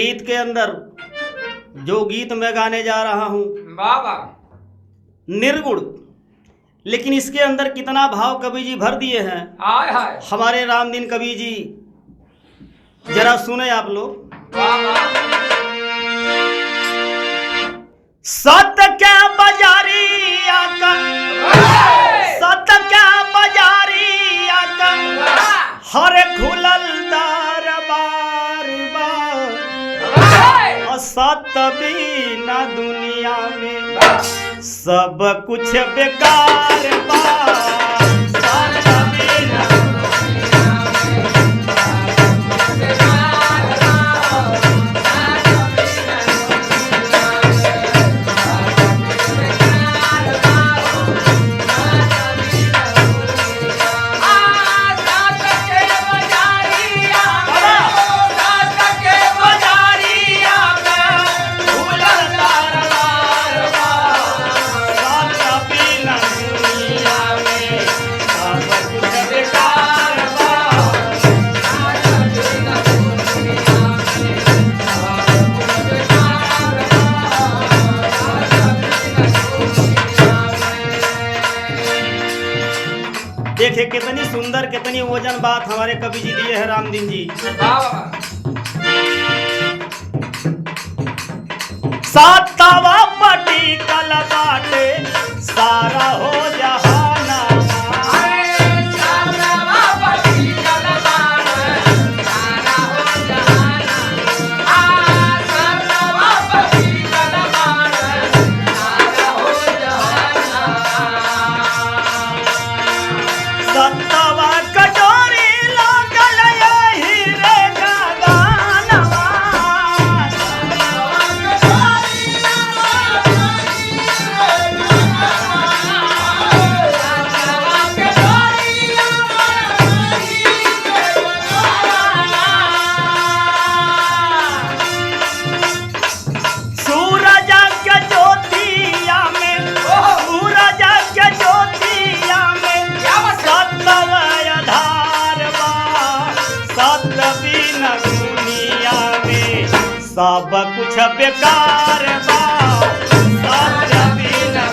गीत के अंदर जो गीत मैं गाने जा रहा हूँ बाबा निर्गुण, लेकिन इसके अंदर कितना भाव कवि जी भर दिए हैं हाय हाय हमारे रामदीन कवि जी। जरा सुने आप लोग। बाबा सत क्या बजारिया का, सत क्या बजारिया का, हर खुलल दरबार बा, सत बिना दुनिया में सब कुछ बेकार बा, सत बिना देखे कितनी सुंदर कितनी वजन बात हमारे कवि जी दिए हैं रामदीन जी। सातवा पटी कल बाटे सारा हो जहाना, सत्तवा कटोरी लागल यही रे गगनवा, सूरज के ज्योतिया में, सूरज के ज्योतिया में सत्तव आधार बा, सत बिना दुनिया में सब कुछ बेकार बा, सत बिना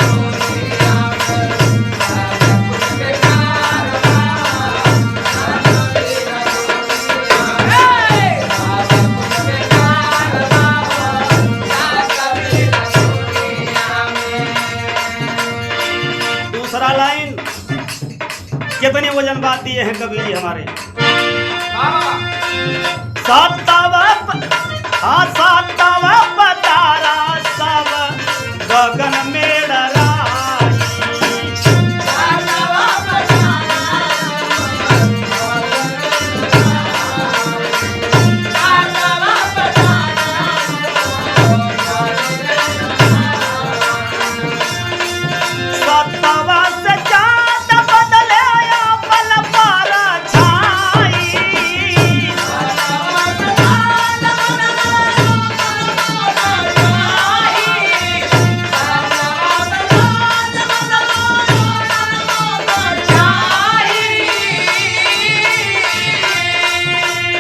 दूसरा लाइन कितनी वजन बात दिए हैं कवि जी हमारे। सातवा सातवा पतारा सब गगन में डराई, सतवा से चाँद बदले पल पर छाई,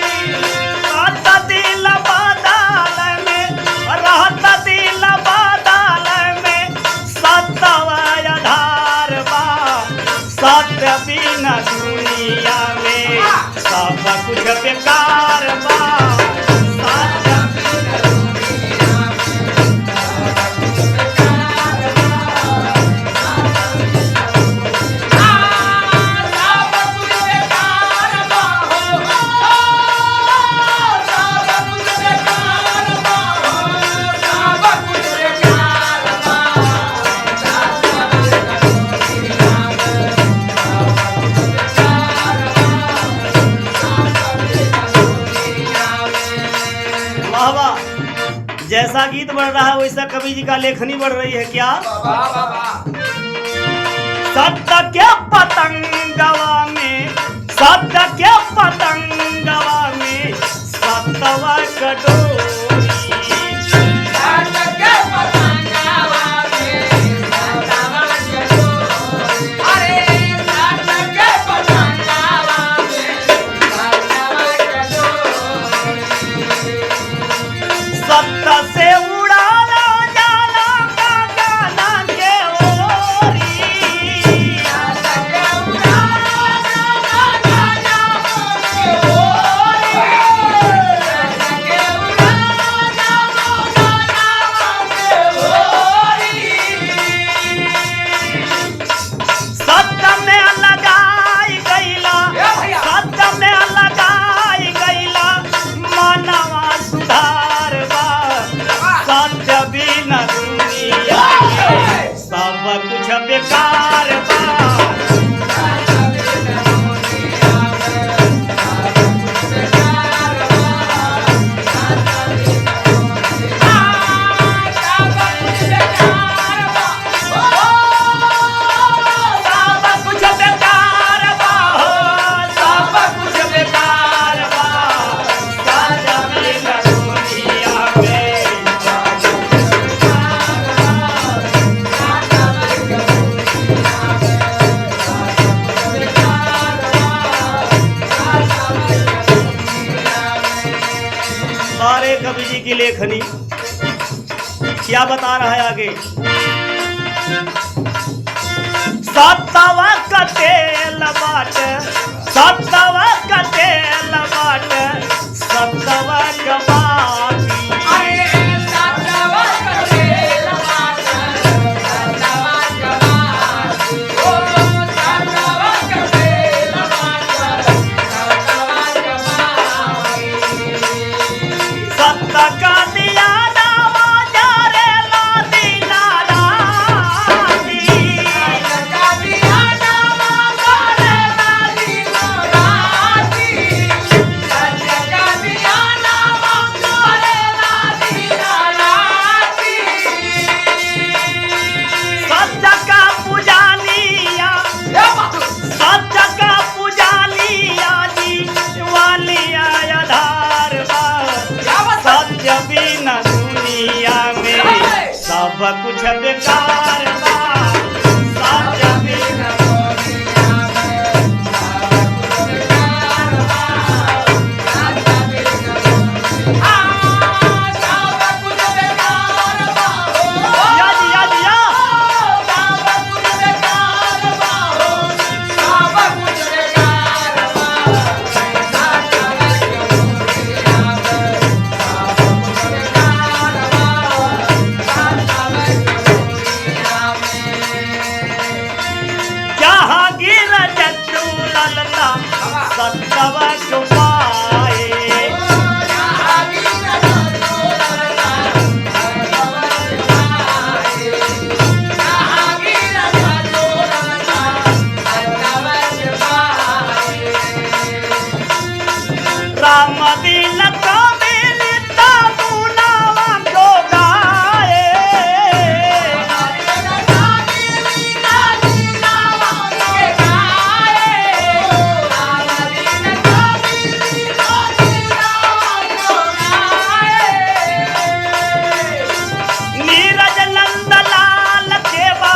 रहत दिल बादल में, रहत दिल बादल में सत्तव आधार बा, सत्य बिना दुनिया में सब कुछ बेकार बा, सत्य बिना दुनिया वाह वाह। जैसा गीत बढ़ रहा है वैसा कवि जी का लेखनी बढ़ रही है क्या। सत्य के पतंगवा में, सत्य के पतंगवा में सत्तवा कटोरी, कसे उड़ाला जाला का गाना के ओरी सत्य में लगाई गईला सत्य में लगाई गईला मानवा सुधार बा सत्य बिना दुनिया में सब कुछ बेकार बा सारे कवि जी की लेखनी क्या बता रहा है आगे सत्तवा का तेल बाट सत्तवा का तेल बाट सत्तवा का बाती सत्ता का दिया नावा जारे लादी नाराजी सत्ता का दिया नावा जारे लादी नाराजी सत्ता का दिया नावा जारे लादी नाराजी सत्ता का पुजालिया सत्ता का पुजालिया जी वालिया आधार बा सत्य बिना दुनिया में सब कुछ बेकार बा सत्य बिना दुनिया में सब कुछ बेकार बा सत्य बिना दुनिया सब कुछ बेकार बा याद याद याद सब कुछ बेकार बा सब कुछ बेकार बा सत्य बिना जहांगीर जट्टू ललता सत्तवा छुपाए राम दिल को मिलता बुलावा को गाए नीरज नंद लाल केवा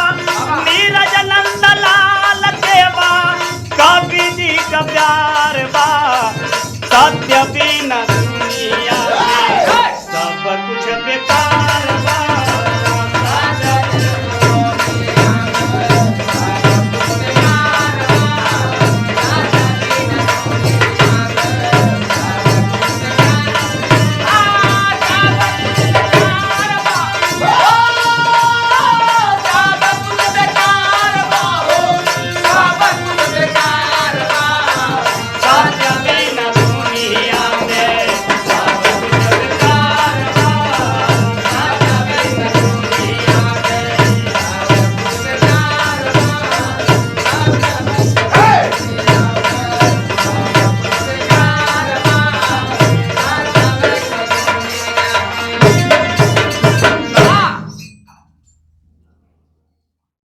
नीरज नंद लाल केवा कवि जी का प्यार बा सत्य बिना दुनिया में सब कुछ बेकार